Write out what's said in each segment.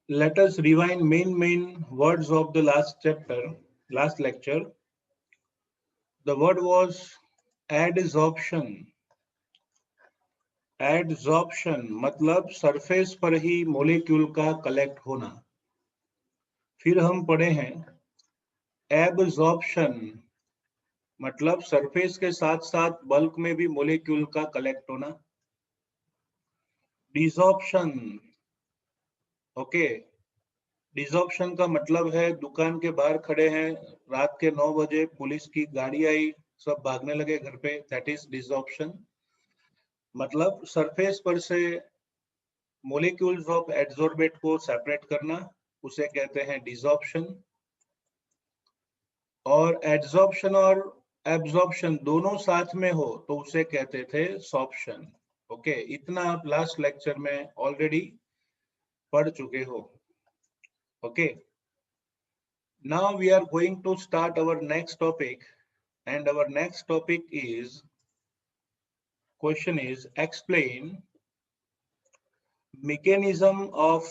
Let us rewind main words of the last chapter, last lecture. The word was adsorption. Adsorption मतलब surface पर ही molecule का collect होना। फिर हम पढ़े हैं एब्जॉर्प्शन मतलब सरफेस के साथ साथ बल्क में भी मोलिक्यूल का कलेक्ट होना। डिसॉर्प्शन, ओके, डिसॉर्प्शन का मतलब है दुकान के बाहर खड़े हैं, रात के 9 बजे पुलिस की गाड़ी आई, सब भागने लगे घर पे, दैट इज डिसॉर्प्शन। मतलब सरफेस पर से मोलिक्यूल्स ऑफ एडसोर्बेट को सेपरेट करना, उसे कहते हैं डिसॉर्प्शन। और एडसॉर्प्शन और एब्जॉर्प्शन दोनों साथ में हो तो उसे कहते थे सॉर्प्शन। ओके, इतना आप लास्ट लेक्चर में ऑलरेडी पढ़ चुके हो। Okay, now we are going to start our next topic, and our next topic is, question is, explain mechanism of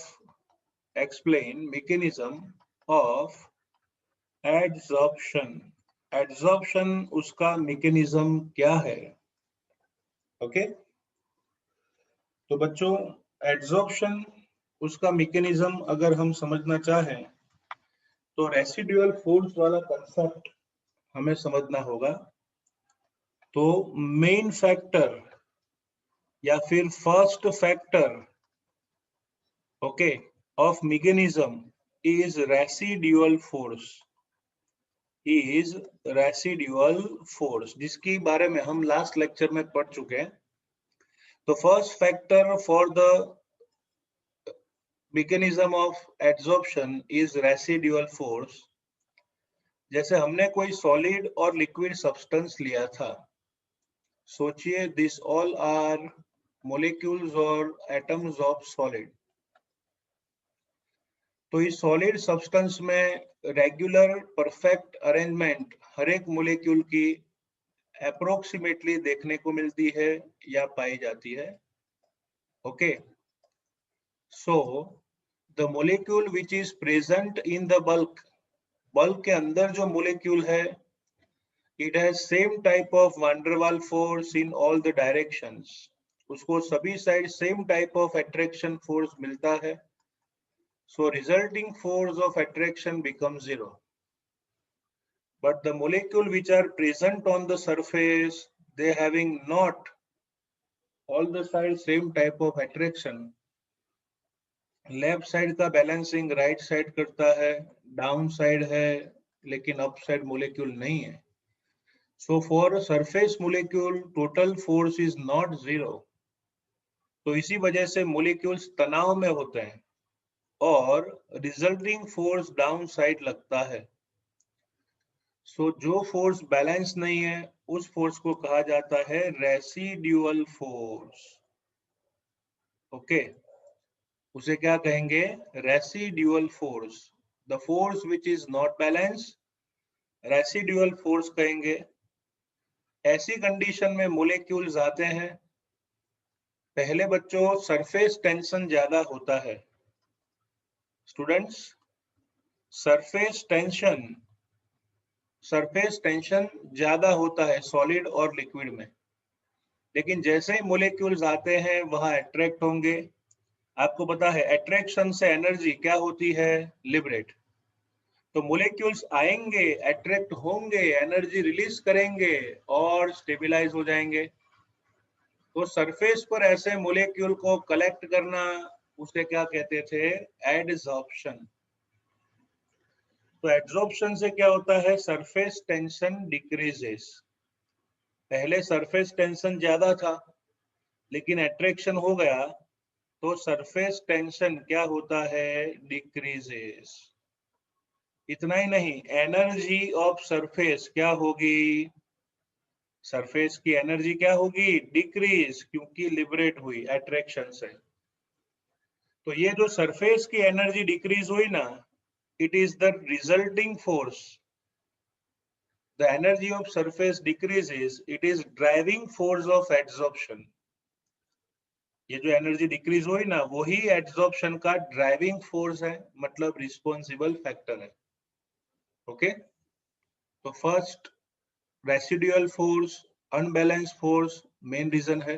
adsorption. Adsorption उसका मैकेनिज्म क्या है? ओके, तो बच्चों एडसॉर्प्शन उसका मैकेनिज्म अगर हम समझना चाहें तो रेसिडुअल फोर्स वाला कंसेप्ट हमें समझना होगा। तो मेन फैक्टर या फिर first factor, okay, of mechanism is residual force, जिसके बारे में हम लास्ट लेक्चर में पढ़ चुके हैं। तो first factor for the mechanism of adsorption is residual force. जैसे हमने कोई सॉलिड और लिक्विड सब्सटेंस लिया था, सोचिए दिस ऑल आर मोलिक्यूल्स और एटम्स ऑफ सॉलिड। तो इस सॉलिड सब्सटेंस में रेगुलर परफेक्ट अरेंजमेंट हर एक मोलिक्यूल की अप्रोक्सीमेटली देखने को मिलती है या पाई जाती है। Okay, so the molecule which is present in the bulk के अंदर जो मोलिक्यूल है, it has same type of van der Waal force in all the directions. उसको सभी side same type of attraction force मिलता है। So resulting force of attraction becomes zero. But the molecule which are present on the surface, they having not all the sides same type of attraction. Left side का balancing right side करता है, down side है लेकिन up side molecule नहीं है। So for a surface molecule total force is not zero. तो इसी वजह से मोलिक्यूल्स तनाव में होते हैं और रिजल्टिंग फोर्स डाउन साइड लगता है। सो जो फोर्स बैलेंस नहीं है उस फोर्स को कहा जाता है रेसिडुअल फोर्स। ओके, उसे क्या कहेंगे? Residual force. The force which is not balance residual force कहेंगे। ऐसी कंडीशन में मोलिक्यूल्स आते हैं, पहले बच्चों सरफेस टेंशन ज्यादा होता है। स्टूडेंट्स, सरफेस टेंशन ज्यादा होता है सॉलिड और लिक्विड में, लेकिन जैसे ही मोलिक्यूल्स आते हैं वहां अट्रैक्ट होंगे। आपको पता है अट्रैक्शन से एनर्जी क्या होती है? लिबरेट। तो मोलिक्यूल्स आएंगे, अट्रैक्ट होंगे, एनर्जी रिलीज करेंगे और स्टेबलाइज हो जाएंगे। तो सरफेस पर ऐसे मोलिक्यूल को कलेक्ट करना, उसे क्या कहते थे? एडसॉर्प्शन। तो एडसॉर्प्शन से क्या होता है? Surface tension decreases. पहले सरफेस टेंशन ज्यादा था लेकिन अट्रैक्शन हो गया तो सरफेस टेंशन क्या होता है? डिक्रीजेस। इतना ही नहीं, एनर्जी ऑफ सरफेस क्या होगी? सरफेस की एनर्जी क्या होगी? डिक्रीज, क्योंकि लिबरेट हुई अट्रैक्शन से। तो ये जो सरफेस की एनर्जी डिक्रीज हुई ना, it is the resulting force. The energy of surface decreases, it is driving force of adsorption. ये जो एनर्जी डिक्रीज हुई ना, वही एड्सॉर्प्शन का ड्राइविंग फोर्स है, मतलब रिस्पॉन्सिबल फैक्टर है। ओके, तो first residual force, unbalance force main reason है।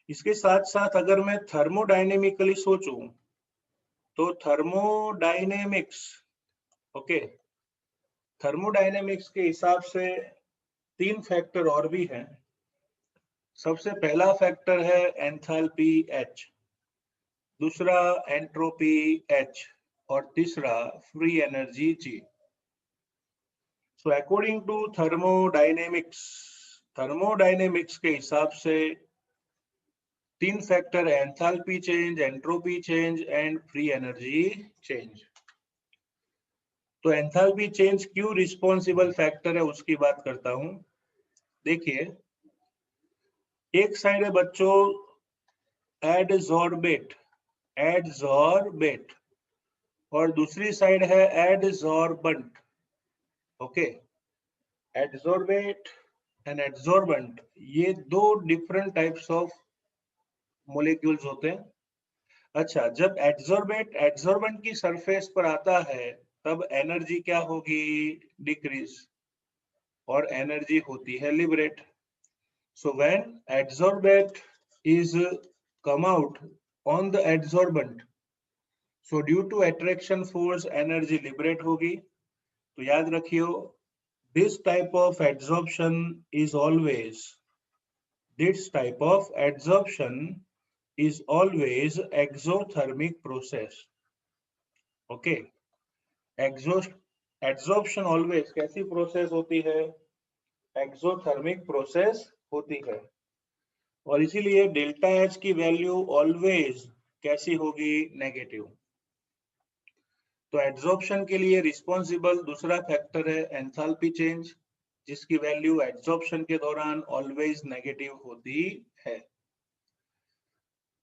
इसके साथ साथ अगर मैं थर्मोडायनेमिकली सोचूं तो थर्मोडायनेमिक्स, ओके, थर्मोडायनेमिक्स के हिसाब से 3 फैक्टर और भी हैं। सबसे पहला फैक्टर है एंथैल्पी H, दूसरा एंट्रोपी H और तीसरा free energy G। So according to thermodynamics के हिसाब से 3 फैक्टर है, enthalpy change, entropy change and free energy change. तो एंथैल्पी चेंज क्यों रिस्पॉन्सिबल फैक्टर है उसकी बात करता हूं। देखिए, एक साइड है बच्चों एडजॉर्बेट, और दूसरी साइड है adsorbent. Okay, adsorbate and adsorbent, ये 2 डिफरेंट टाइप्स ऑफ मोलिक्यूल्स होते हैं। अच्छा, जब एडजॉर्बेंट की सरफेस पर आता है तब एनर्जी क्या होगी? डिक्रीज, और एनर्जी होती है liberate. So when adsorbent is come out on the adsorbent, so due to attraction force energy liberate होगी। तो याद रखियो, this type of adsorption is always exothermic process. Okay, adsorption always कैसी प्रोसेस होती है? एक्सोथर्मिक प्रोसेस होती है, और इसीलिए डेल्टा एच की वैल्यू ऑलवेज कैसी होगी? नेगेटिव। तो एड्सॉर्प्शन के लिए रिस्पॉन्सिबल दूसरा फैक्टर है एंथैल्पी चेंज, जिसकी वैल्यू एड्सॉर्प्शन के दौरान ऑलवेज नेगेटिव होती है।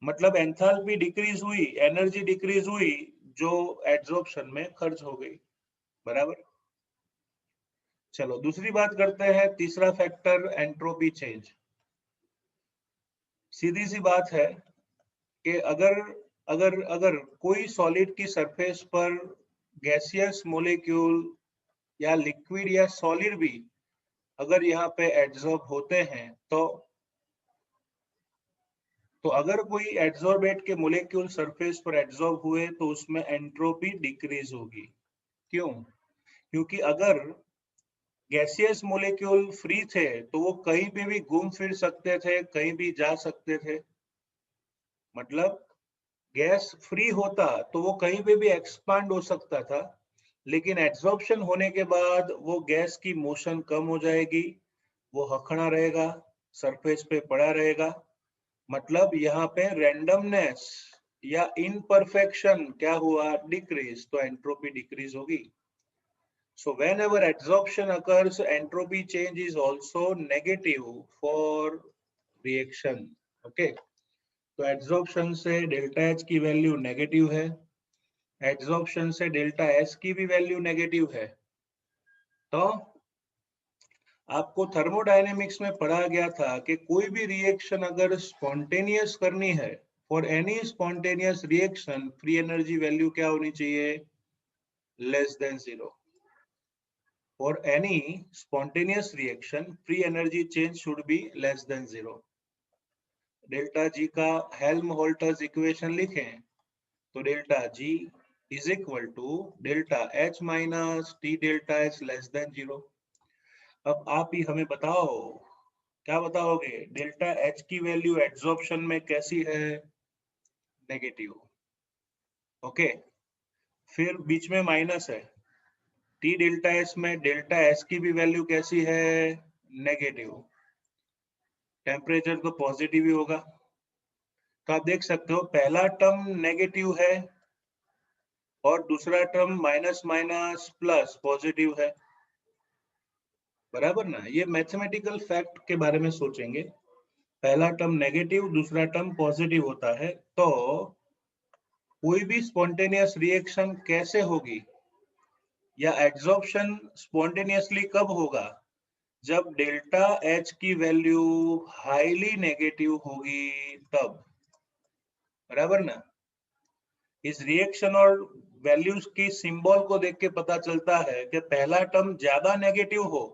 मतलब एंथैल्पी डिक्रीज हुई, एनर्जी डिक्रीज हुई, जो एड्सॉर्प्शन में खर्च हो गई। बराबर। चलो दूसरी बात करते हैं, तीसरा फैक्टर एंट्रोपी चेंज। सीधी सी बात है कि अगर अगर अगर कोई सॉलिड की सरफेस पर गैसियस मोलिक्यूल या लिक्विड या सॉलिड भी अगर यहाँ पे एड्सॉर्ब होते हैं, तो अगर कोई एड्सॉर्बेट के मोलिक्यूल सरफेस पर एड्सॉर्ब हुए तो उसमें एंट्रोपी डिक्रीज होगी। क्यों? क्योंकि अगर गैसियस मोलिक्यूल फ्री थे तो वो कहीं पे भी घूम फिर सकते थे, कहीं भी जा सकते थे। मतलब गैस फ्री होता तो वो कहीं पे भी एक्सपांड हो सकता था, लेकिन एड्सॉर्प्शन होने के बाद वो गैस की मोशन कम हो जाएगी, वो हखड़ा रहेगा, सरफेस पे पड़ा रहेगा। मतलब यहाँ पे रैंडमनेस या इनपरफेक्शन क्या हुआ? डिक्रीज, तो एंट्रोपी डिक्रीज होगी। So whenever adsorption occurs, entropy change is also negative for reaction. Okay, तो adsorption से डेल्टा H की वैल्यू नेगेटिव है, adsorption से डेल्टा S की भी वैल्यू नेगेटिव है। तो आपको थर्मोडायनेमिक्स में पढ़ा गया था कि कोई भी रिएक्शन अगर स्पॉन्टेनियस करनी है, for any spontaneous reaction free energy value क्या होनी चाहिए? Less than 0। For any spontaneous reaction, free energy change should be less than 0. Delta G का हेल्महोल्ट्ज इक्वेशन लिखें तो delta G is equal to delta H minus T delta H less than 0. अब आप ही हमें बताओ, क्या बताओगे? डेल्टा H की वैल्यू एड्सॉर्प्शन में कैसी है? नेगेटिव। ओके, फिर बीच में माइनस है, T डेल्टा S में डेल्टा S की भी वैल्यू कैसी है? नेगेटिव। टेम्परेचर तो पॉजिटिव ही होगा। तो आप देख सकते हो पहला टर्म नेगेटिव है और दूसरा term minus minus plus positive है। बराबर ना? ये मैथमेटिकल फैक्ट के बारे में सोचेंगे, पहला टर्म नेगेटिव, दूसरा टर्म पॉजिटिव होता है, तो कोई भी स्पॉन्टेनियस रिएक्शन कैसे होगी या एड्सॉर्प्शन स्पॉन्टेनियसली कब होगा? जब डेल्टा एच की वैल्यू हाईली नेगेटिव होगी तब, बराबर ना। इस रिएक्शन और वैल्यूज की सिंबल को देख के पता चलता है कि पहला टर्म ज्यादा नेगेटिव हो,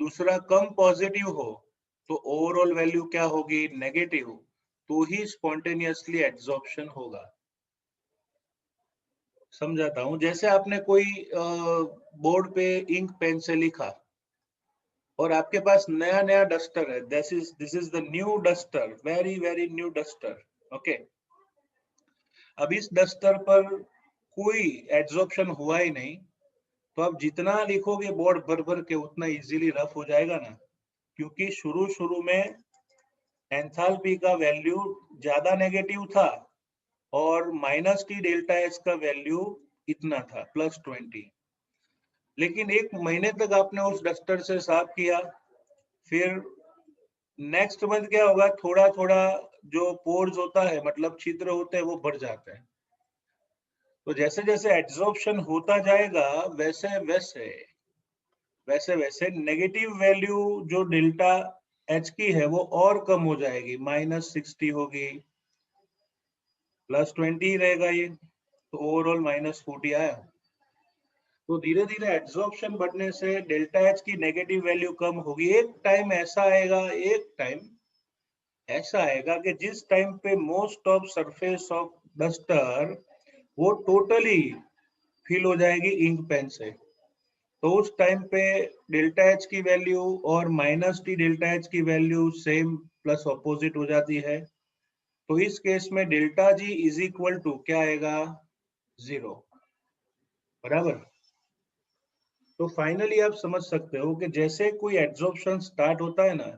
दूसरा कम पॉजिटिव हो, तो ओवरऑल वैल्यू क्या होगी, नेगेटिव, तो ही स्पॉन्टेनियसली एड्सॉर्प्शन होगा। समझाता हूं, जैसे आपने कोई बोर्ड पे इंक पेन से लिखा और आपके पास नया नया डस्टर है, this is the new duster, very very new duster, okay. अब इस डस्टर पर कोई एड्सॉर्प्शन हुआ ही नहीं, तो आप जितना लिखोगे बोर्ड भर भर के उतना इजीली रफ हो जाएगा ना, क्योंकि शुरू शुरू में एंथैल्पी का वैल्यू ज्यादा नेगेटिव था और माइनस टी डेल्टा एच का वैल्यू इतना था +20। लेकिन एक महीने तक आपने उस डस्टर से साफ किया, फिर नेक्स्ट मंथ क्या होगा, थोड़ा थोड़ा जो पोर्स होता है, मतलब छिद्र होते हैं, वो बढ़ जाते हैं। तो जैसे जैसे एड्सॉर्प्शन होता जाएगा वैसे वैसे नेगेटिव वैल्यू जो डेल्टा एच की है वो और कम हो जाएगी, -60 होगी, +20 रहेगा ये, तो ओवरऑल -40 आया। तो धीरे धीरे एड्सॉर्प्शन बढ़ने से डेल्टा एच की नेगेटिव वैल्यू कम होगी। एक टाइम ऐसा आएगा कि जिस टाइम पे most of surface of duster वो टोटली फिल हो जाएगी इंक पेन से, तो उस टाइम पे डेल्टा एच की वैल्यू और -t डेल्टा एच की वैल्यू सेम प्लस ऑपोजिट हो जाती है। तो इस केस में delta G is equal to क्या आएगा, 0, बराबर। तो फाइनली आप समझ सकते हो कि जैसे कोई एड्सॉर्प्शन स्टार्ट होता है ना,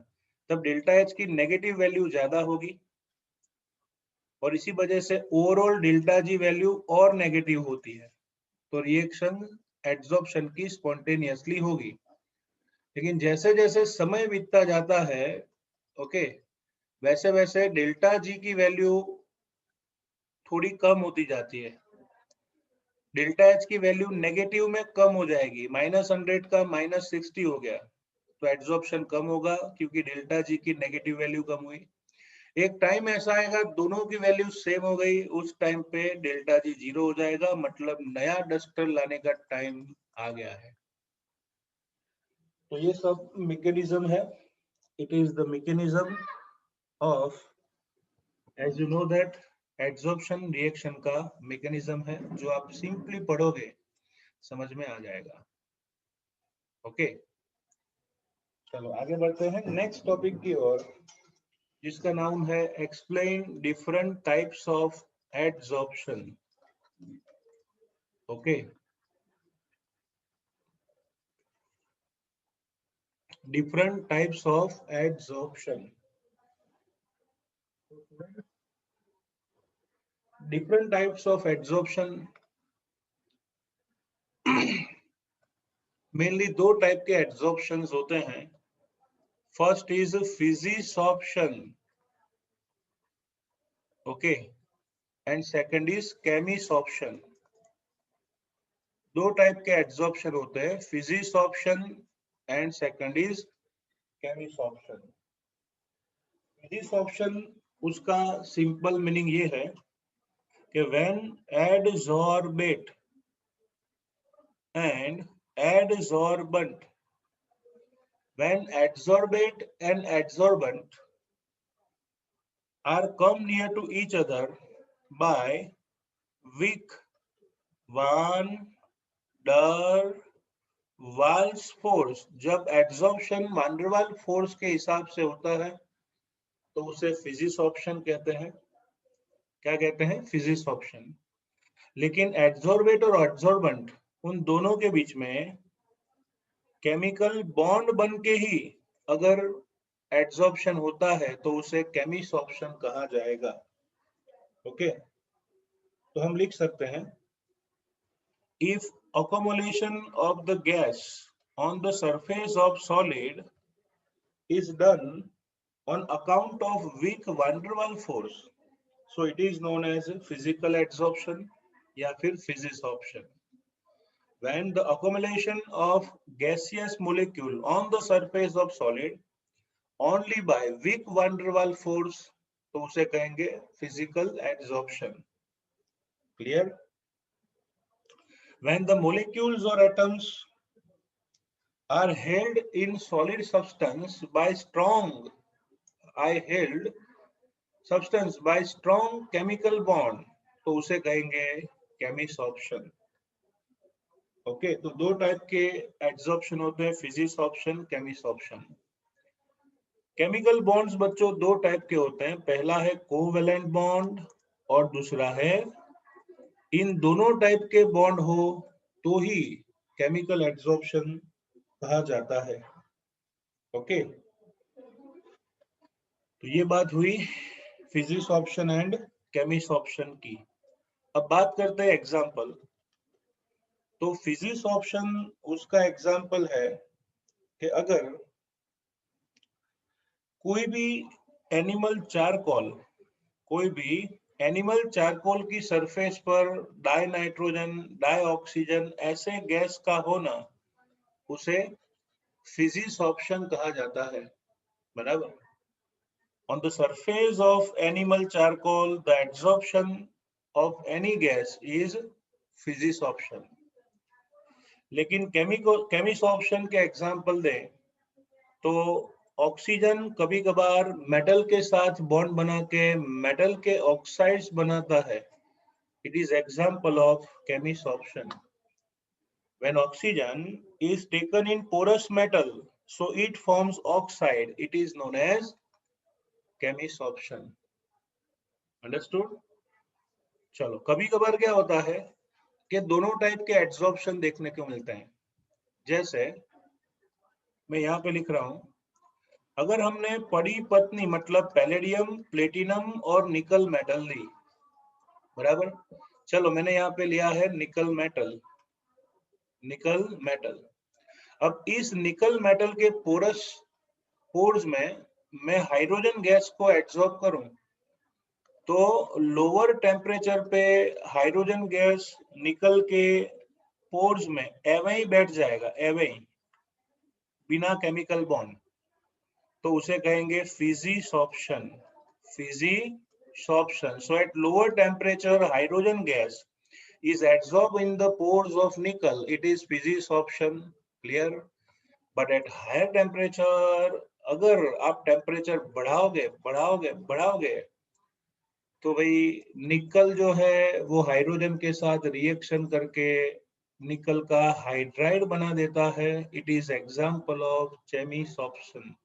तब डेल्टा एच की नेगेटिव वैल्यू ज्यादा होगी और इसी वजह से ओवरऑल डेल्टा जी वैल्यू और नेगेटिव होती है, तो रिएक्शन एड्सॉर्प्शन की स्पॉन्टेनियसली होगी। लेकिन जैसे जैसे समय बीतता जाता है, ओके, वैसे वैसे डेल्टा जी की वैल्यू थोड़ी कम होती जाती है। डेल्टा एच की वैल्यू नेगेटिव में कम हो जाएगी, -100 का -60 हो गया, तो एड्सॉर्प्शन कम होगा क्योंकि डेल्टा जी की नेगेटिव वैल्यू कम हुई। एक टाइम ऐसा आएगा दोनों की वैल्यू सेम हो गई, उस टाइम पे डेल्टा जी 0 हो जाएगा, मतलब नया डस्टर लाने का टाइम आ गया है। तो ये सब मैकेनिज्म है, it is the mechanism of, as you know that, adsorption reaction का मैकेनिज्म है, जो आप सिंपली पढ़ोगे समझ में आ जाएगा, ओके। चलो आगे बढ़ते हैं नेक्स्ट टॉपिक की ओर, जिसका नाम है explain different types of adsorption, okay. Different types of adsorption. Different types of adsorption, mainly दो टाइप के adsorptions होते हैं। First is physisorption, okay, and second is chemisorption. दो टाइप के adsorption होते हैं, physisorption and second is chemisorption. Physisorption, उसका simple meaning ये है कि when adsorbate and adsorbent, when adsorbate and adsorbent are come near to each other by weak van der Waals force, जब adsorption वान डर Waal force के हिसाब से होता है तो उसे फिजिसॉर्प्शन कहते हैं। क्या कहते हैं, फिजिसॉर्प्शन। लेकिन एड्सॉर्बेट और एड्सॉर्बेंट, उन दोनों के बीच में केमिकल बॉन्ड बन के ही अगर एड्सॉर्प्शन होता है तो उसे केमिसॉर्प्शन कहा जाएगा, ओके। तो हम लिख सकते हैं, if accumulation of the gas on the surface of solid is done on account of weak van der Waals force, so it is known as physical adsorption या फिर फिजिसॉर्प्शन। when the accumulation of gaseous molecule on the surface of solid only by weak van der Waals force, तो उसे कहेंगे physical adsorption. Clear? When the molecules or atoms are held in solid substance by strong, held substance by strong chemical bond, तो उसे कहेंगे chemisorption. Okay, तो दो type के adsorption होते हैं, फिजिसॉर्प्शन, केमिसॉर्प्शन. केमिकल बॉन्ड्स बच्चों दो टाइप के होते हैं, पहला है कोवेलेंट बॉन्ड और दूसरा है, इन दोनों टाइप के बॉन्ड हो तो ही केमिकल एड्सॉर्प्शन कहा जाता है. ओके, तो ये बात हुई फिजिसॉर्प्शन एंड केमिसॉर्प्शन की. अब बात करते हैं एग्जांपल. तो फिजिसॉर्प्शन उसका एग्जांपल है कि अगर कोई भी एनिमल चारकोल की सरफेस पर डाई नाइट्रोजन, डाई ऑक्सीजन ऐसे गैस का होना, उसे फिजिसॉर्प्शन कहा जाता है. बराबर. On the surface of animal charcoal the adsorption of any gas is physisorption. लेकिन केमिसॉर्प्शन के एग्जांपल दें तो ऑक्सीजन कभी कभार मेटल के साथ बॉन्ड बना के मेटल के ऑक्साइड्स बनाता है. It is example of chemisorption. When oxygen is taken in porous metal so it forms oxide, it is known as chemisorption. Understood? चलो, कभी कभार क्या होता है कि दोनों टाइप के एड्सॉर्प्शन देखने को मिलते हैं. जैसे मैं यहाँ पे लिख रहा हूं, अगर हमने पड़ी पत्नी मतलब पैलेडियम, प्लेटिनम और निकल मेटल ली. बराबर. चलो, मैंने यहाँ पे लिया है निकल मेटल. अब इस निकल मेटल के पोर्स में मैं हाइड्रोजन गैस को एब्जॉर्ब करूं तो लोअर टेम्परेचर पे हाइड्रोजन गैस निकल के पोर्स में एवं ही बैठ जाएगा, बिना केमिकल बॉन्ड. तो उसे कहेंगे फिजिसॉर्प्शन. So at lower temperature hydrogen gas is adsorbed in the pores of nickel, it is फिजिसॉर्प्शन. Clear? But at higher temperature, अगर आप टेम्परेचर बढ़ाओगे तो भाई निकल जो है वो हाइड्रोजन के साथ रिएक्शन करके निकल का हाइड्राइड बना देता है. It is example of chemisorption.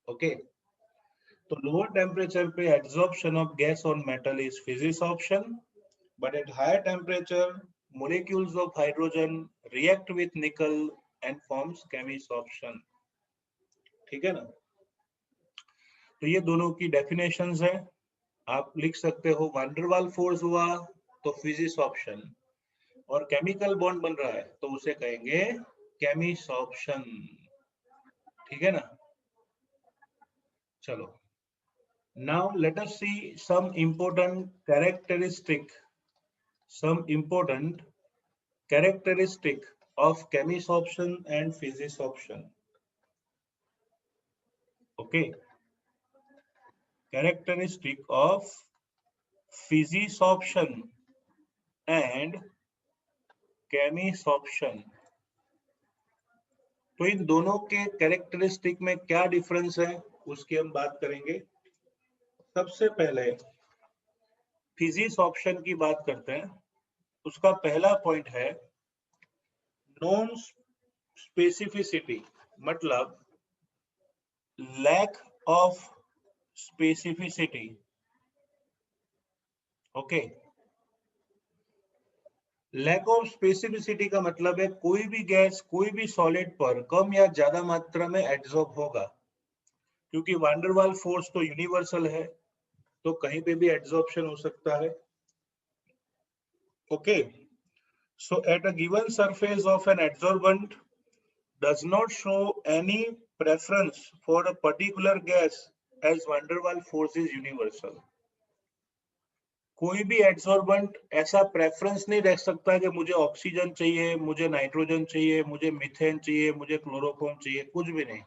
Okay, तो लोअर टेम्परेचर पे absorption of gas on metal is physisorption, but at higher temperature molecules of hydrogen react with nickel and forms chemisorption. ठीक है ना? तो ये दोनों की डेफिनेशंस है, आप लिख सकते हो. वैन डर वाल्स फोर्स हुआ तो फिजिसॉर्प्शन, और केमिकल बॉन्ड बन रहा है तो उसे कहेंगे केमिसॉर्प्शन. ठीक है ना? चलो, now let us see some important characteristic of chemisorption and फिजिसॉर्प्शन. okay, characteristic of फिजिसॉर्प्शन and chemisorption. तो इन दोनों के कैरेक्टरिस्टिक में क्या डिफरेंस है उसकी हम बात करेंगे. सबसे पहले फिजिसॉर्प्शन की बात करते हैं. उसका पहला पॉइंट है नॉन स्पेसिफिसिटी, मतलब lack of specificity. Okay, lack of specificity का मतलब है कोई भी गैस कोई भी सॉलिड पर कम या ज्यादा मात्रा में एब्जॉर्ब होगा, क्योंकि वैन डर वाल्स फोर्स तो यूनिवर्सल है, तो कहीं पे भी एब्जॉर्प्शन हो सकता है. Okay, so at a given surface of an adsorbent does not show any preference for a particular gas as van der Waals force is universal. कोई भी एड्सॉर्बेंट ऐसा प्रेफरेंस नहीं रख सकता कि मुझे ऑक्सीजन चाहिए, मुझे नाइट्रोजन चाहिए, मुझे मीथेन चाहिए, मुझे क्लोरोफॉर्म चाहिए, कुछ भी नहीं।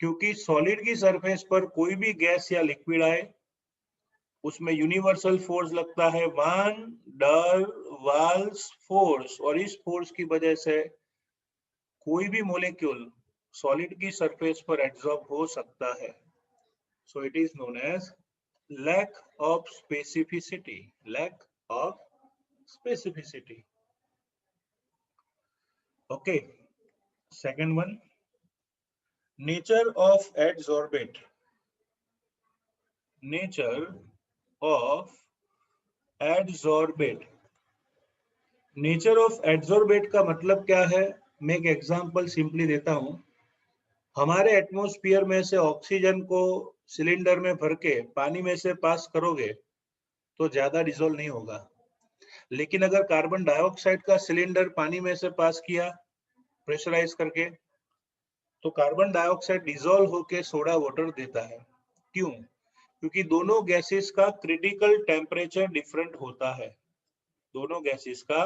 क्योंकि सॉलिड की सरफेस पर कोई भी गैस या लिक्विड आए, उसमें यूनिवर्सल फोर्स लगता है वान डर वाल्स फोर्स, और इस फोर्स की वजह से कोई भी मोलेक्यूल सॉलिड की सरफेस पर एब्जॉर्ब हो सकता है। So it is known as lack of specificity. Lack of specificity. Okay. Second one, nature of adsorbate. Nature of adsorbate. Nature of adsorbate का मतलब क्या है? मैं एक एग्जांपल सिंपली देता हूं। हमारे एटमॉस्फेयर में से ऑक्सीजन को सिलेंडर में भर के पानी में से पास करोगे तो ज्यादा डिसॉल्व नहीं होगा, लेकिन अगर कार्बन डाइऑक्साइड का सिलेंडर पानी में से पास किया प्रेशराइज करके, तो कार्बन डाइऑक्साइड डिसॉल्व होके सोडा वाटर देता है। क्यों? क्योंकि दोनों गैसेस का क्रिटिकल टेम्परेचर डिफरेंट होता है। दोनों गैसेस का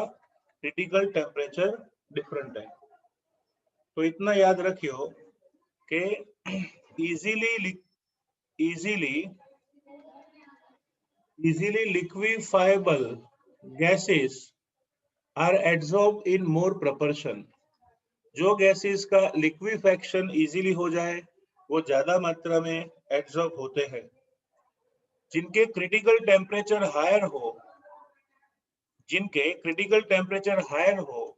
क्रिटिकल टेम्परेचर डिफरेंट है। तो इतना याद रखियो कि easily liquefiable gases are adsorbed in more proportion. जो गैसेस का लिक्विफेक्शन इजीली हो जाए वो ज्यादा मात्रा में एब्जॉर्ब होते हैं। जिनके क्रिटिकल टेम्परेचर हायर हो,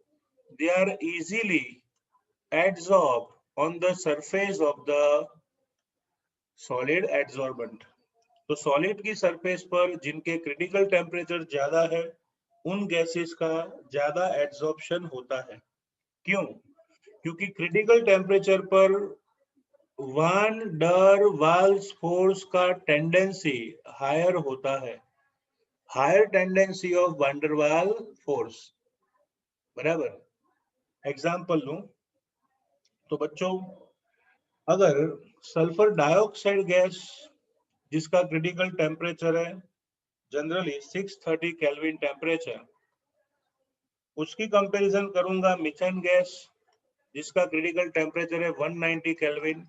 they are easily adsorbed on the surface of the solid adsorbent. तो सॉलिड की सरफेस पर जिनके क्रिटिकल टेम्परेचर ज्यादा है उन गैसेस का ज्यादा एब्जॉर्प्शन होता है। क्यों? क्योंकि क्रिटिकल टेम्परेचर पर वान डर वाल्स फोर्स का टेंडेंसी हायर होता है, हायर टेंडेंसी ऑफ वान डर वाल फोर्स। बराबर। एग्जाम्पल लूं तो बच्चों, अगर सल्फर डाइऑक्साइड गैस जिसका क्रिटिकल टेम्परेचर है जनरली 630 केल्विन टेम्परेचर, उसकी कंपैरिजन करूंगा मीथेन गैस जिसका क्रिटिकल टेम्परेचर है 190 केल्विन,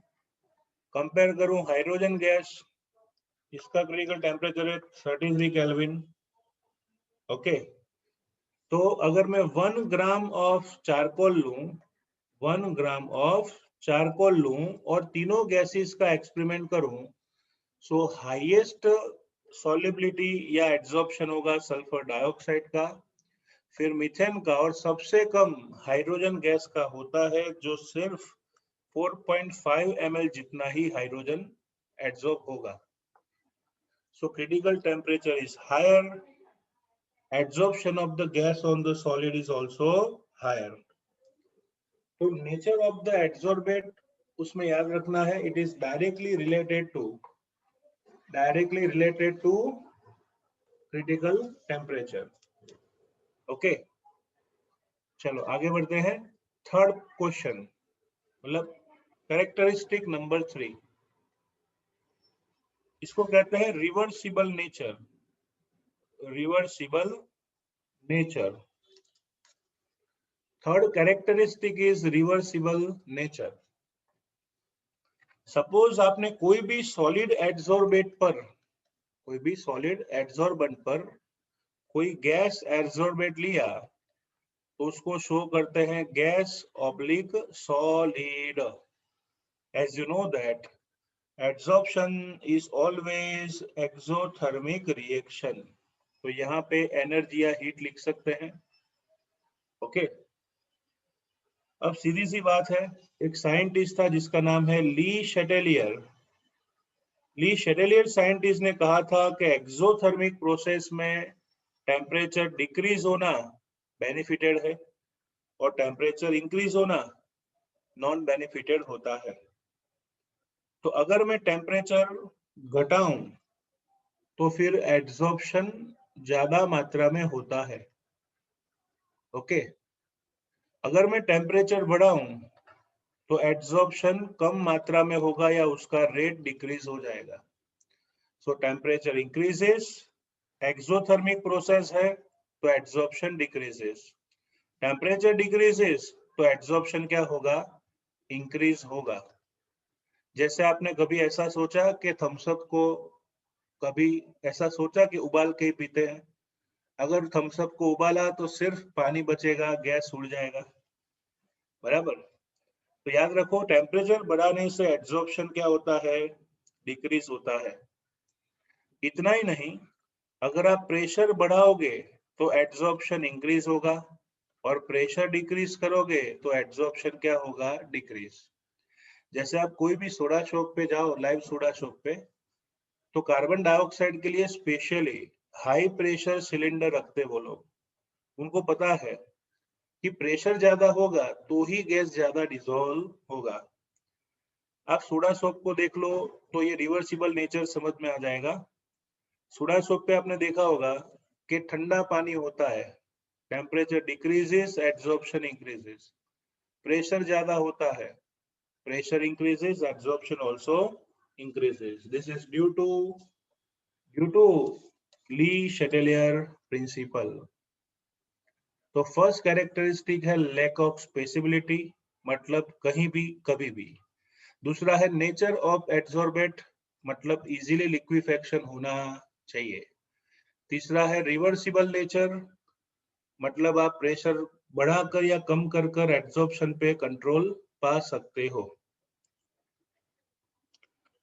कंपेयर करूं हाइड्रोजन गैस इसका क्रिटिकल टेम्परेचर है 33 केल्विन। ओके, तो अगर मैं 1 ग्राम ऑफ चारकोल लूं और तीनों गैसेस का एक्सपेरिमेंट करूं, सो हाईएस्ट सॉल्युबिलिटी या एड्सॉर्प्शन होगा सल्फर डाइऑक्साइड का, फिर मीथेन का, और सबसे कम हाइड्रोजन गैस का होता है जो सिर्फ 4.5 ml जितना ही हाइड्रोजन एड्सॉर्ब होगा। So critical temperature is higher, adsorption of the gas on the solid is also higher. तो नेचर ऑफ द एड्सॉर्बेट उसमें याद रखना है, it is directly related to critical temperature. Okay, चलो आगे बढ़ते हैं। थर्ड क्वेश्चन, मतलब कैरेक्टरिस्टिक नंबर 3, इसको कहते हैं reversible nature. Third characteristic is reversible nature. Suppose आपने कोई भी सॉलिड एड्सॉर्बेंट पर कोई गैस एड्सॉर्बेंट लिया तो उसको शो करते हैं gas oblique solid. As you know that adsorption is always exothermic reaction. तो यहाँ पे एनर्जी या हीट लिख सकते हैं। ओके, अब सीधी सी बात है, एक साइंटिस्ट था जिसका नाम है ली शेटेलियर साइंटिस्ट ने कहा था कि एक्सोथर्मिक प्रोसेस में टेम्परेचर डिक्रीज होना बेनिफिटेड है और टेम्परेचर इंक्रीज होना नॉन बेनिफिटेड होता है। तो अगर मैं टेम्परेचर घटाऊं तो फिर एड्सॉर्प्शन ज्यादा मात्रा में होता है। ओके, अगर मैं टेम्परेचर बढ़ाऊं तो एड्सॉर्प्शन कम मात्रा में होगा या उसका रेट डिक्रीज हो जाएगा। सो टेम्परेचर इंक्रीजेस, एक्सोथर्मिक प्रोसेस है तो एड्सॉर्प्शन डिक्रीजेस, टेम्परेचर डिक्रीजेस तो एड्सॉर्प्शन क्या होगा, इंक्रीज होगा। जैसे आपने कभी ऐसा सोचा कि थम्सअप को कभी ऐसा सोचा कि उबाल के ही पीते हैं, अगर थम्सअप को उबाला तो सिर्फ पानी बचेगा, गैस उड़ जाएगा, बराबर। तो याद रखो टेम्परेचर बढ़ाने से एड्सॉर्प्शन क्या होता है, डिक्रीज होता है। इतना ही नहीं, अगर आप प्रेशर बढ़ाओगे तो एड्सॉर्प्शन इंक्रीज होगा, और प्रेशर डिक्रीज करोगे तो एड्सॉर्प्शन क्या होगा, डिक्रीज। जैसे आप कोई भी सोडा शॉप पे जाओ, लाइव सोडा शॉप पे, तो कार्बन डाइऑक्साइड के लिए स्पेशली हाई प्रेशर सिलेंडर रखते वो लोग। उनको पता है कि प्रेशर ज्यादा होगा तो ही गैस ज्यादा डिसॉल्व होगा। आप सोडा शॉप को देख लो तो ये रिवर्सिबल नेचर समझ में आ जाएगा। सोडा शॉप पे आपने देखा होगा कि ठंडा पानी होता है, temperature decreases, adsorption increases. Pressure ज्यादा होता है, pressure increases, absorption also increases. This is due to Lee Chatelier principle. तो फर्स्ट कैरेक्टरिस्टिक है लैक ऑफ स्पेसिबिलिटी, मतलब कहीं भी कभी भी। दूसरा है नेचर ऑफ एड्सॉर्बेट, मतलब इजीली लिक्विफेक्शन होना चाहिए। तीसरा है रिवर्सिबल नेचर, मतलब आप प्रेशर बढ़ाकर या कम कर कर एड्सॉर्प्शन पे कंट्रोल पा सकते हो।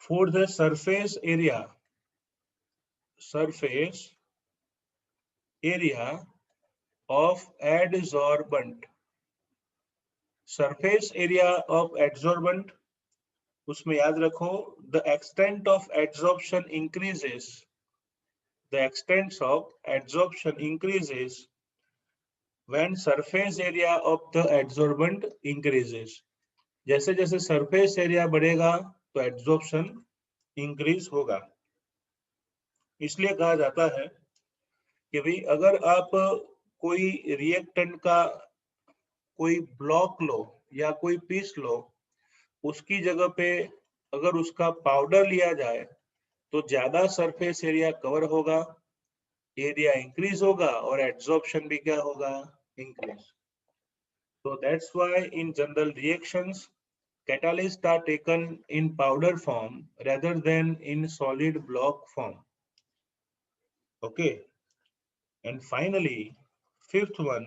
फोर्थ है surface area, surface area of adsorbent, surface area of adsorbent, उसमें याद रखो the extent of adsorption increases, the extent of adsorption increases when surface area of the adsorbent increases। जैसे जैसे surface area बढ़ेगा तो adsorption increase होगा। इसलिए कहा जाता है कि भाई अगर आप कोई रिएक्टेंट का कोई ब्लॉक लो या कोई पीस लो, उसकी जगह पे अगर उसका पाउडर लिया जाए तो ज्यादा सरफेस एरिया कवर होगा, एरिया इंक्रीज होगा और एड्सॉर्प्शन भी क्या होगा, increase. So that's why in general reactions catalysts are taken in powder form rather than in solid block form. Okay, and finally fifth one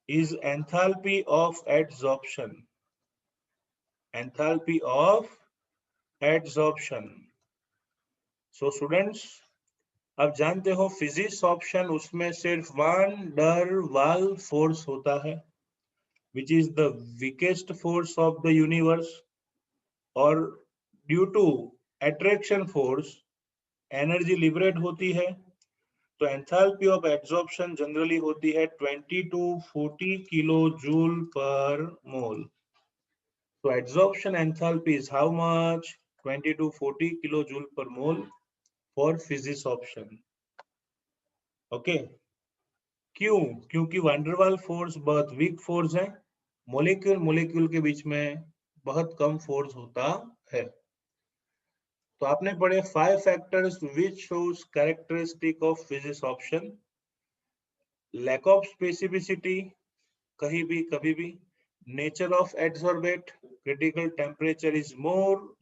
is enthalpy of adsorption, enthalpy of adsorption. So students, आप जानते हो physics option उसमें सिर्फ one डर Waal force होता है, which is the weakest force of the universe, और due to attraction force energy liberate होती है। तो एंथैल्पी ऑफ एब्जॉर्प्शन जनरली होती है 20 to 40 किलो जूल पर मोल। तो absorption enthalpy is how much, 20 to 40 kilo joule पर मोल फॉर फिजिक्स ऑप्शन। ओके, क्यों? क्योंकि वैंडरवाल फोर्स बहुत वीक फोर्स है, मॉलिक्यूल मॉलिक्यूल के बीच में बहुत कम फोर्स होता है। तो आपने पढ़े 5 factors which shows characteristic of physics option. Lack of specificity, कहीं भी कभी भी। Nature of adsorbate, critical temperature is more,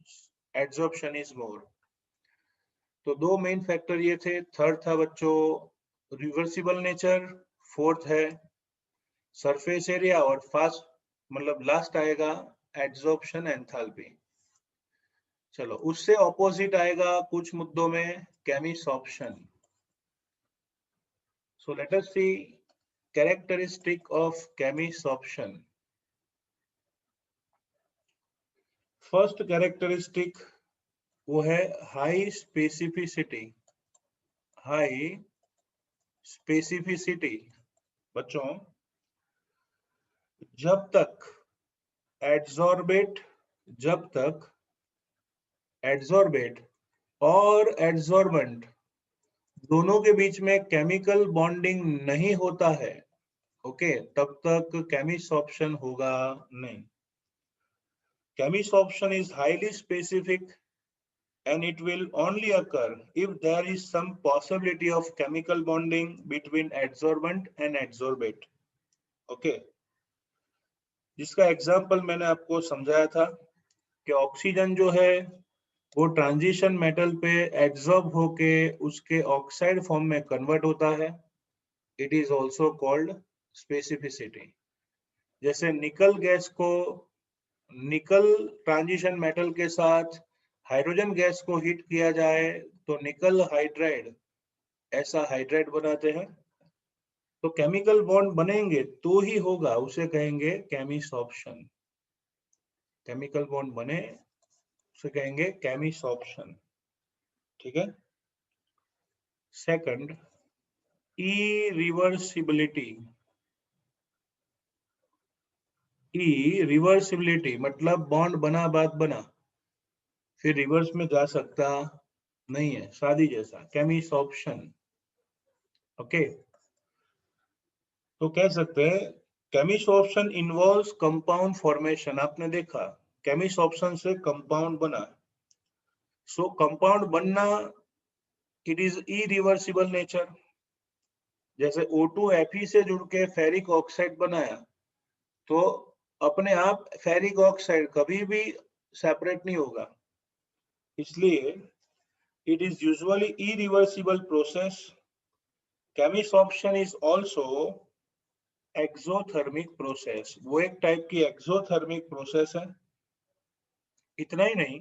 adsorption is more. तो दो मेन फैक्टर ये थे। थर्ड था बच्चों रिवर्सिबल नेचर, फोर्थ है सरफेस एरिया, और फास्ट मतलब लास्ट आएगा एड्सॉर्प्शन एंथैल्पी। चलो उससे ऑपोजिट आएगा कुछ मुद्दों में chemisorption. So let us see characteristic of chemisorption. First characteristic वो है हाई स्पेसिफिसिटी, हाई स्पेसिफिसिटी। बच्चों जब तक एड्सॉर्बेट और एड्सॉर्बेंट दोनों के बीच में केमिकल बॉन्डिंग नहीं होता है, ओके, तब तक केमिसॉर्प्शन होगा नहीं। Chemisorption is highly specific and it will only occur if there is some possibility of chemical bonding between adsorbent and adsorbate. Okay, जिसका एग्जाम्पल मैंने आपको समझाया था कि ऑक्सीजन जो है वो ट्रांजिशन मेटल पे एड्सॉर्ब होके उसके ऑक्साइड फॉर्म में कन्वर्ट होता है. It is also called specificity. जैसे निकल गैस को निकल ट्रांजिशन मेटल के साथ हाइड्रोजन गैस को हीट किया जाए तो निकल हाइड्राइड, ऐसा हाइड्राइड बनाते हैं. तो केमिकल बॉन्ड बनेंगे तो ही होगा, उसे कहेंगे केमिसॉर्प्शन. केमिकल बॉन्ड बने उसे कहेंगे केमिसॉर्प्शन. ठीक है. Second, irreversibility. इरिवर्सिबिलिटी मतलब बॉन्ड बना बात बना, फिर रिवर्स में जा सकता नहीं है, शादी जैसा. केमिसॉर्प्शन. ओके, तो कह सकते हैं केमिसॉर्प्शन इन्वॉल्व्स कंपाउंड फॉर्मेशन. आपने देखा केमिसॉर्प्शन से कंपाउंड बना. सो कंपाउंड बनना इट इज इरिवर्सिबल नेचर. जैसे O2Fe से जुड़ के फेरिक ऑक्साइड बनाया तो अपने आप फेरिक ऑक्साइड कभी भी सेपरेट नहीं होगा. इसलिए it is usually irreversible process. Chemisorption is also exothermic process. वो एक टाइप की एक्सोथर्मिक प्रोसेस है. इतना ही नहीं,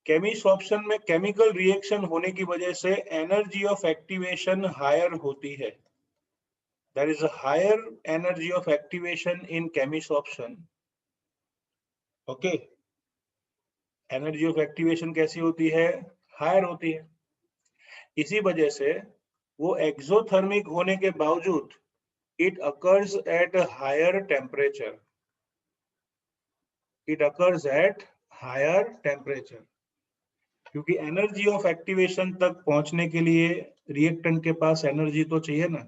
केमिसॉर्प्शन में केमिकल रिएक्शन होने की वजह से एनर्जी ऑफ एक्टिवेशन हायर होती है. There is a higher energy of activation in chemissorption. Okay, energy of activation कैसी होती है? हायर होती है. इसी वजह से वो एक्सोथर्मिक होने के बावजूद it occurs at a higher temperature. It occurs at higher temperature. क्योंकि एनर्जी ऑफ एक्टिवेशन तक पहुंचने के लिए रिएक्टेंट के पास एनर्जी तो चाहिए ना,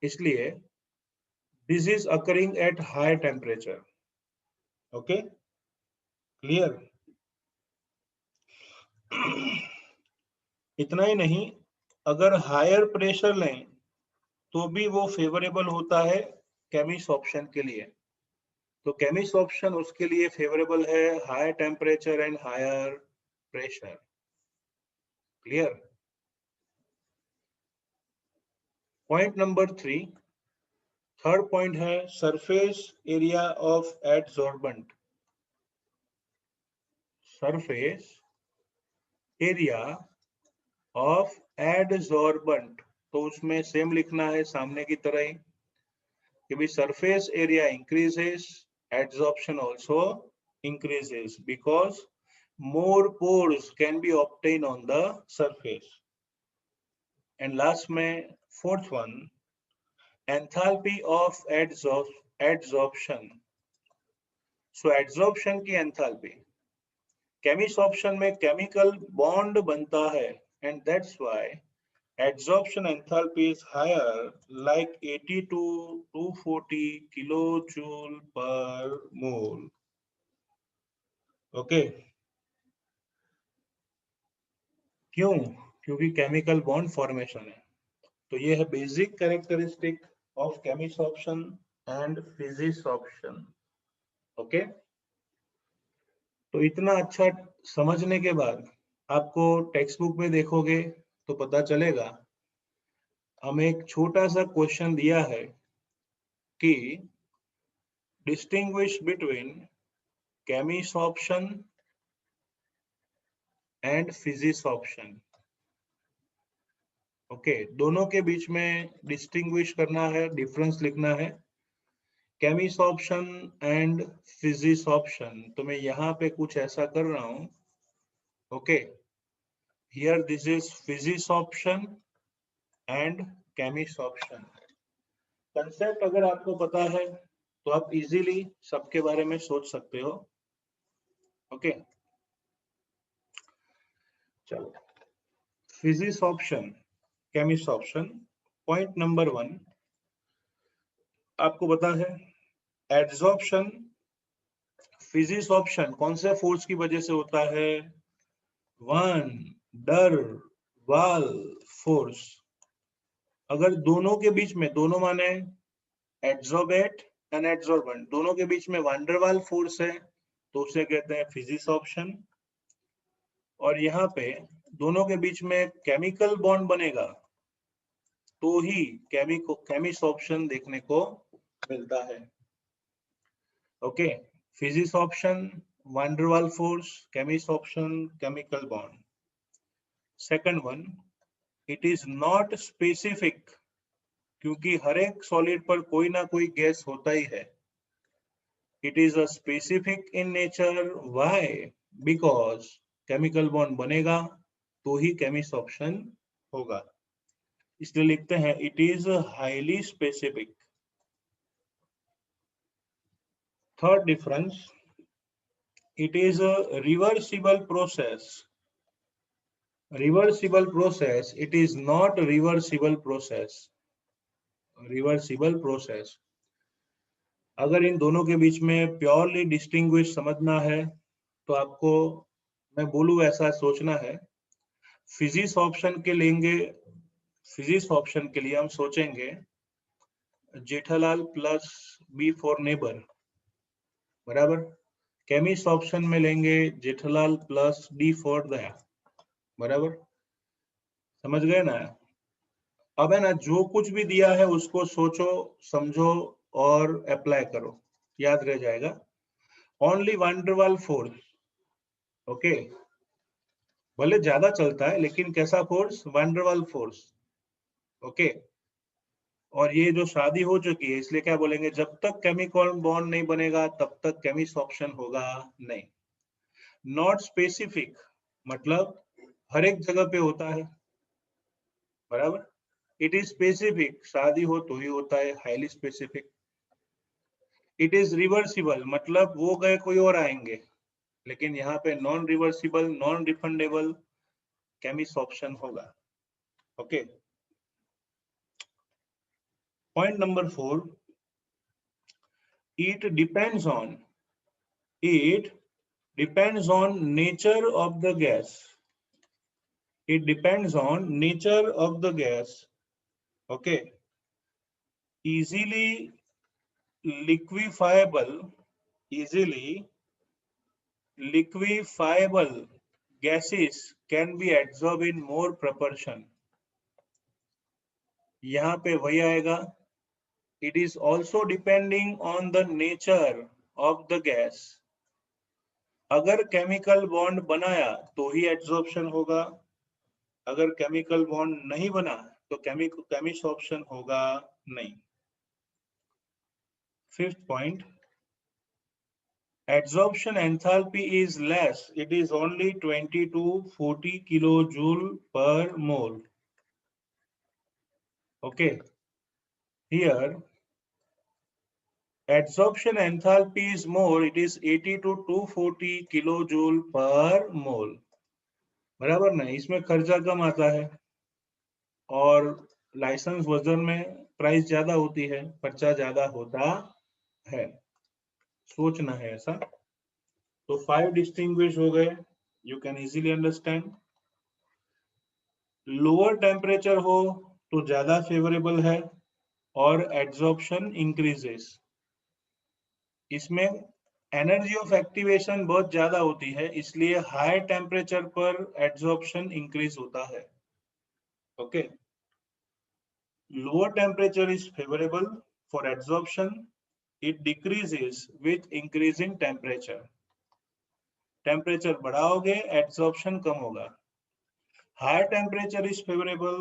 इसलिए this is occurring at high temperature. Okay, clear. इतना ही नहीं, अगर हायर प्रेशर लें तो भी वो फेवरेबल होता है केमिसॉर्प्शन के लिए. तो केमिसॉर्प्शन उसके लिए फेवरेबल है higher temperature and higher pressure. Clear. Point number 3, third point है surface area of adsorbent. Surface area of adsorbent. तो उसमें सेम लिखना है सामने की तरह ही कि भी surface area increases, adsorption also increases because more pores can be obtained on the surface. And last में fourth one, enthalpy of adsorption. So adsorption की enthalpy, केमिसॉर्प्शन में केमिकल बॉन्ड बनता है and that's why adsorption enthalpy is higher, like 80 to 240 kilojoule per mole. Okay. क्यों? क्योंकि chemical bond formation है. तो ये है basic characteristic of chemisorption and physisorption. Okay, तो इतना अच्छा समझने के बाद आपको टेक्स्ट बुक में देखोगे तो पता चलेगा, हमें एक छोटा सा क्वेश्चन दिया है कि distinguish between chemisorption and physisorption. Okay, दोनों के बीच में डिस्टिंग्विश करना है, डिफरेंस लिखना है. Chemisorption and physisorption. तो मैं यहाँ पे कुछ ऐसा कर रहा हूँ. Okay, here this is physisorption and chemisorption. Concept अगर आपको पता है तो आप इजीली सबके बारे में सोच सकते हो. ओके, चलो फिजिसॉर्प्शन, केमिसॉर्प्शन. पॉइंट नंबर 1 आपको पता है, एडसॉर्प्शन फिजिसॉर्प्शन कौन से फोर्स की वजह से होता है? वन डर वाल फोर्स। अगर दोनों के बीच में, दोनों माने एड्सॉर्बेट एंड एड्सॉर्बेंट, दोनों के बीच में वांडरवाल फोर्स है तो उसे कहते हैं फिजिक्स ऑप्शन। और यहाँ पे दोनों के बीच में केमिकल बॉन्ड बनेगा तो ही केमिस ऑप्शन देखने को मिलता है। Okay, physics option, van der Waal force, Cummins option, chemical bond. Second one, it is not specific, क्योंकि हर एक सॉलिड पर कोई ना कोई गैस होता ही है। It is a specific in nature, why? Because chemical bond बनेगा तो ही केमिस ऑप्शन होगा, इसलिए लिखते हैं it is highly specific. Third difference, it is a reversible process. Reversible process, it is not reversible process. Reversible process, अगर इन दोनों के बीच में प्योरली डिस्टिंग्विश समझना है तो आपको मैं बोलूं ऐसा सोचना है। फिजिक्स ऑप्शन के लेंगे, फिजिक्स ऑप्शन के लिए हम सोचेंगे Jethalal plus B for neighbour, बराबर। केमिस्ट ऑप्शन में लेंगे Jethalal plus D for Daya, बराबर। समझ गए ना? अब है ना, जो कुछ भी दिया है उसको सोचो, समझो और अप्लाई करो, याद रह जाएगा। ओनली वांडरवाल फोर्स, ओके, भले ज्यादा चलता है लेकिन कैसा फोर्स? Van der Waal force, okay. और ये जो शादी हो चुकी है इसलिए क्या बोलेंगे, जब तक केमिकल बॉन्ड नहीं बनेगा तब तक केमिस्ट ऑप्शन होगा नहीं। नॉट स्पेसिफिक मतलब हर एक जगह पे होता है, बराबर। इट इज स्पेसिफिक, शादी हो तो ही होता है, highly specific. It is reversible मतलब वो गए कोई और आएंगे, लेकिन यहाँ पे non reversible, non refundable, chemist option होगा, okay. Point number 4, it depends on, it depends on nature of the gas, it depends on nature of the gas, okay। easily liquefiable, easily liquefiable gases can be absorbed in more proportion, यहाँ पे वही आएगा। It is also depending on the nature of the gas, अगर chemical bond बनाया तो ही adsorption होगा, अगर chemical bond नहीं बना तो केमिस्ट ऑप्शन होगा नहीं। Fifth point, adsorption enthalpy is less, it is only 20 to 40 kilojoule per mole, okay। Here adsorption enthalpy is more, it is 80 to 240 kilojoule per mole, बराबर ना। इसमें खर्चा कम आता है और लाइसेंस वजन में प्राइस ज्यादा होती है, खर्चा ज्यादा होता है, सोचना है ऐसा। तो 5 डिस्टिंग्विश हो गए, you can easily understand. Lower temperature हो तो ज्यादा फेवरेबल है और एड्सॉर्प्शन इंक्रीजेस, इसमें एनर्जी ऑफ एक्टिवेशन बहुत ज्यादा होती है इसलिए हाई टेम्परेचर पर एड्सॉर्प्शन इंक्रीज होता है, okay. Lower temperature is favourable for adsorption, it decreases with increasing temperature, temperature बढ़ाओगे एड्सॉर्प्शन कम होगा। Higher temperature is favourable,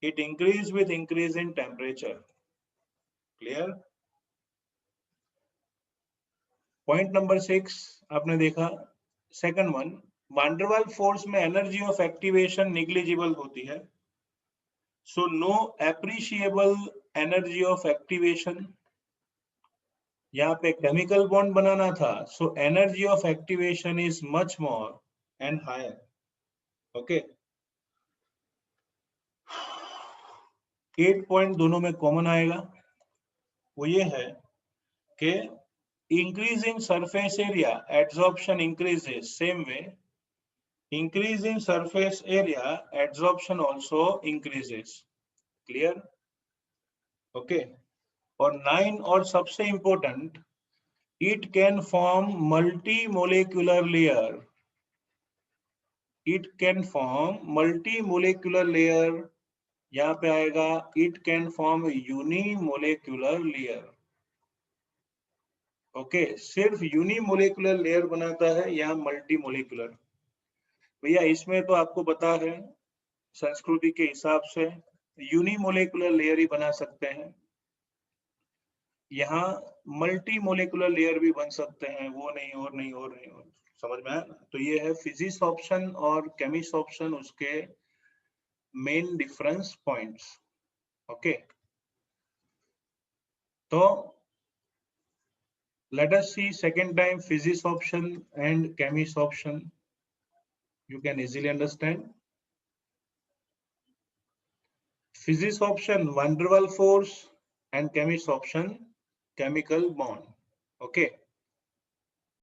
it increase with increase in temperature, clear. Point number 6 आपने देखा। Second one, van der Waal force में energy of activation negligible होती है, so no appreciable energy of activation. यहाँ पे केमिकल बॉन्ड बनाना था, so energy of activation is much more and higher, okay. 8 point दोनों में कॉमन आएगा, वो ये है कि increasing surface area adsorption increases, same way increase in surface area, adsorption also increases. Clear? Okay. और 9 और सबसे important, it can form multimolecular layer. It can form multimolecular layer. यहाँ पे आएगा it can form unimolecular layer. Okay, सिर्फ यूनिमोलेकुलर layer बनाता है या मल्टीमोलेकुलर? भैया इसमें तो आपको पता है संस्कृति के हिसाब से यूनिमोलेकुलर लेयर ही बना सकते हैं। यहाँ मल्टीमोलेकुलर लेयर भी बन सकते हैं, वो नहीं और नहीं और नहीं और। समझ में आया ना? तो ये है फिजिक्स ऑप्शन और केमिस्ट ऑप्शन, उसके मेन डिफरेंस पॉइंट्स। ओके, तो let us see second time physics option and chemist option. You can easily understand. Physics option van der Waals force and chemist option chemical bond. Okay.